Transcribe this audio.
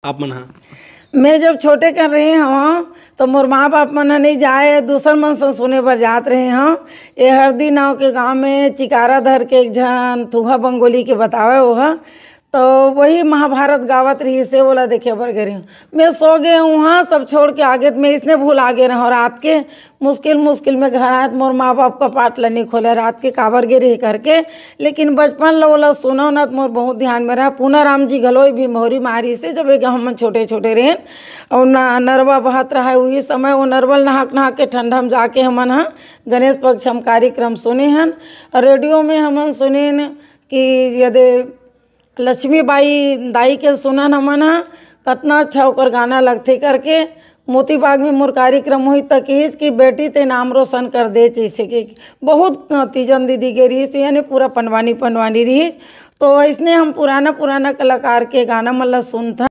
आप मन हा? मैं जब छोटे कर रहे हूँ तो मोर माँ बाप मन नहीं जाए दूसर मन से सुने बर जात रहे हूँ। ये हरदी नाव के गांव में चिकारा धर के एक झन थुहा बंगोली के बतावे वह तो वही महाभारत गावत रही से बोला देखे बर गए हूँ। मैं सो गए वहाँ सब छोड़ के आगे मैं इसने भूल आ गए रहा रात के मुश्किल मुश्किल में घर आए मोर माँ बाप का पाट नहीं खोले रात के काबर गे रही करके। लेकिन बचपन लो बोला सुनो ना तो मोर बहुत ध्यान में रहा। पूना राम जी घलोई भी मोहरी मारी से जब एक हम छोटे छोटे रहें और नरवा बहत रहा उही समय वो नरवल नहाक नहा के ठंडा में जाके हमन हाँ गणेश पक्ष हम कार्यक्रम सुने हन। रेडियो में हमन सुने कि यदि लक्ष्मीबाई दाई के सुनन हमन हाँ कतना अच्छा ओकर गाना लगथे करके। मोती बाग में मोर कार्यक्रम हुई तक कि बेटी ते नाम रोशन कर दे जैसे कि बहुत तीजन दीदी के रही यानी पूरा पनवानी रही। तो इसने हम पुराना कलाकार के गाना मतलब सुनता